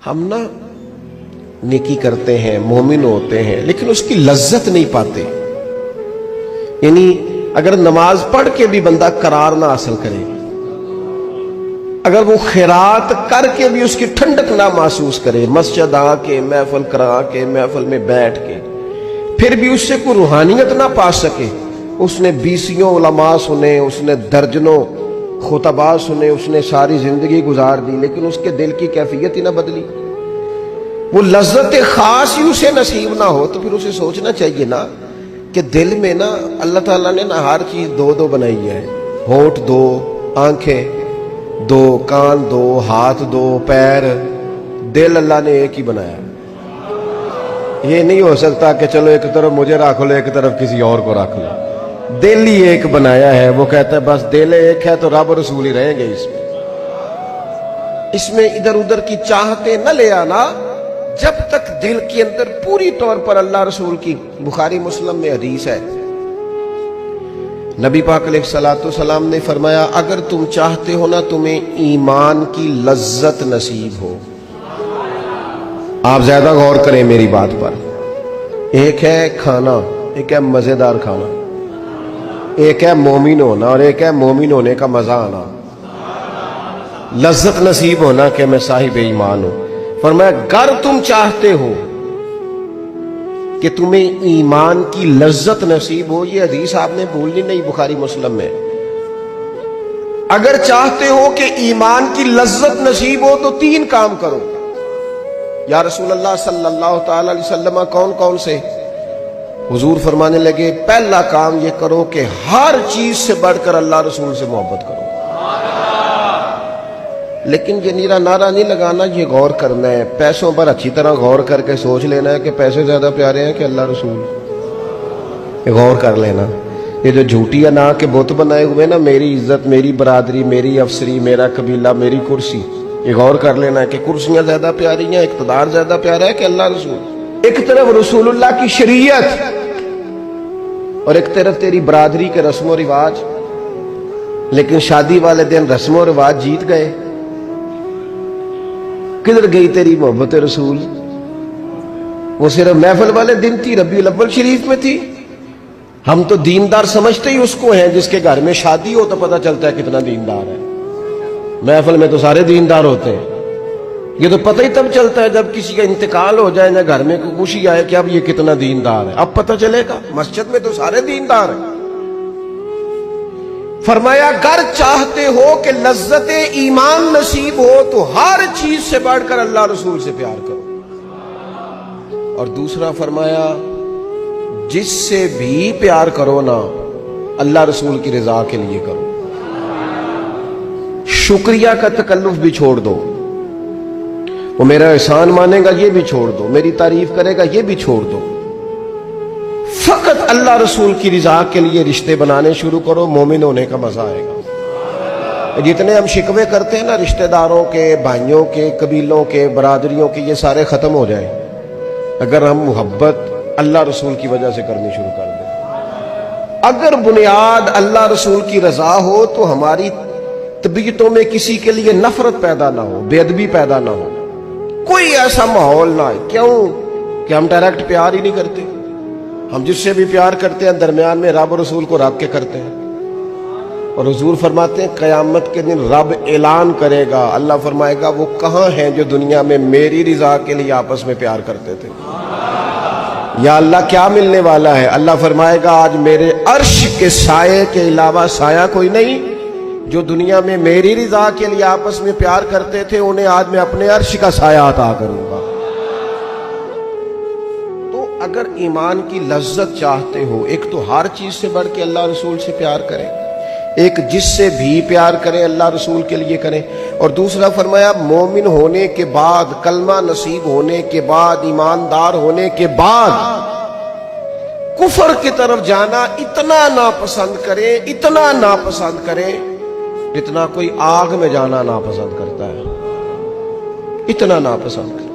ہم نا نیکی کرتے ہیں، مومن ہوتے ہیں، لیکن اس کی لذت نہیں پاتے. یعنی اگر نماز پڑھ کے بھی بندہ قرار نہ حاصل کرے، اگر وہ خیرات کر کے بھی اس کی ٹھنڈک نہ محسوس کرے، مسجد آ کے، محفل کرا کے، محفل میں بیٹھ کے، پھر بھی اس سے کوئی روحانیت نہ پا سکے. اس نے 20 علماء سنے، اس نے درجنوں خطباء سنے، اس نے ساری زندگی گزار دی، لیکن اس کے دل کی کیفیت ہی نہ بدلی، وہ لذت خاص ہی اسے نصیب نہ ہو، تو پھر اسے سوچنا چاہیے نا کہ دل میں نا اللہ تعالیٰ نے نا ہر چیز دو بنائی ہے. ہونٹ دو، آنکھیں دو، کان دو، ہاتھ دو، پیر. دل اللہ نے ایک ہی بنایا. یہ نہیں ہو سکتا کہ چلو ایک طرف مجھے رکھ لو، ایک طرف کسی اور کو رکھ لو. دل ہی ایک بنایا ہے. وہ کہتا ہے بس دل ایک ہے تو رب رسول ہی رہیں گے. اس میں ادھر ادھر کی چاہتے نہ لے آنا جب تک دل کے اندر پوری طور پر اللہ رسول کی. بخاری مسلم میں حدیث ہے، نبی پاک علیہ الصلوۃ والسلام نے فرمایا اگر تم چاہتے ہو نا تمہیں ایمان کی لذت نصیب ہو. آپ زیادہ غور کریں میری بات پر. ایک ہے کھانا، ایک ہے مزیدار کھانا، ایک ہے مومن ہونا اور ایک ہے مومن ہونے کا مزہ آنا، لذت نصیب ہونا کہ میں صاحب ایمان ہوں. فرمایا اگر تم چاہتے ہو کہ تمہیں ایمان کی لذت نصیب ہو، یہ حدیث آپ نے بھولنی نہیں، بخاری مسلم میں. اگر چاہتے ہو کہ ایمان کی لذت نصیب ہو تو 3 کام کرو. یا رسول اللہ صلی اللہ تعالی علیہ وسلم کون کون سے؟ حضور فرمانے لگے پہلا کام یہ کرو کہ ہر چیز سے بڑھ کر اللہ رسول سے محبت کرو. لیکن یہ نیرا نعرہ نہیں لگانا، یہ غور کرنا ہے. پیسوں پر اچھی طرح غور کر کے سوچ لینا ہے کہ پیسے زیادہ پیارے ہیں کہ اللہ رسول. یہ غور کر لینا. یہ جو جھوٹی انا کے بت بنائے ہوئے نا، میری عزت، میری برادری، میری افسری، میرا قبیلہ، میری کرسی، یہ غور کر لینا ہے کہ کرسیاں زیادہ پیاری ہیں، اقتدار زیادہ پیارا ہے کہ اللہ رسول. ایک طرف رسول اللہ کی شریعت اور ایک طرف تیری برادری کے رسم و رواج. لیکن شادی والے دن رسم و رواج جیت گئے. کدھر گئی تیری محبت رسول؟ وہ صرف محفل والے دن تھی، ربیع الاول شریف میں تھی. ہم تو دیندار سمجھتے ہی اس کو ہیں جس کے گھر میں شادی ہو تو پتہ چلتا ہے کتنا دیندار ہے. محفل میں تو سارے دیندار ہوتے ہیں. یہ تو پتہ ہی تب چلتا ہے جب کسی کا انتقال ہو جائے، نہ گھر میں کوئی خوشی آئے کہ اب یہ کتنا دیندار ہے. اب پتہ چلے گا. مسجد میں تو سارے دیندار ہیں. فرمایا اگر چاہتے ہو کہ لذت ایمان نصیب ہو تو ہر چیز سے بڑھ کر اللہ رسول سے پیار کرو. اور دوسرا فرمایا جس سے بھی پیار کرو نا اللہ رسول کی رضا کے لیے کرو. شکریہ کا تکلف بھی چھوڑ دو. وہ میرا احسان مانے گا یہ بھی چھوڑ دو، میری تعریف کرے گا یہ بھی چھوڑ دو. فقط اللہ رسول کی رضا کے لیے رشتے بنانے شروع کرو، مومن ہونے کا مزہ آئے گا. جتنے ہم شکوے کرتے ہیں نا رشتہ داروں کے، بھائیوں کے، قبیلوں کے، برادریوں کے، یہ سارے ختم ہو جائیں اگر ہم محبت اللہ رسول کی وجہ سے کرنی شروع کر دیں. اگر بنیاد اللہ رسول کی رضا ہو تو ہماری طبیعتوں میں کسی کے لیے نفرت پیدا نہ ہو، بے ادبی پیدا نہ ہو، کوئی ایسا ماحول نہ ہے. کیوں کہ ہم ڈائریکٹ پیار ہی نہیں کرتے. ہم جس سے بھی پیار کرتے ہیں درمیان میں رب رسول کو رکھ کے کرتے ہیں. اور حضور فرماتے ہیں قیامت کے دن رب اعلان کرے گا، اللہ فرمائے گا وہ کہاں ہیں جو دنیا میں میری رضا کے لیے آپس میں پیار کرتے تھے. یا اللہ کیا ملنے والا ہے؟ اللہ فرمائے گا آج میرے عرش کے سائے کے علاوہ سایہ کوئی نہیں. جو دنیا میں میری رضا کے لیے آپس میں پیار کرتے تھے انہیں آج میں اپنے عرش کا سایہ عطا کروں گا. اگر ایمان کی لذت چاہتے ہو، ایک تو ہر چیز سے بڑھ کے اللہ رسول سے پیار کریں، ایک جس سے بھی پیار کریں اللہ رسول کے لیے کریں. اور دوسرا فرمایا مومن ہونے کے بعد، کلمہ نصیب ہونے کے بعد، ایماندار ہونے کے بعد کفر کی طرف جانا اتنا ناپسند کریں، اتنا ناپسند کریں جتنا کوئی آگ میں جانا ناپسند کرتا ہے. اتنا ناپسند کریں.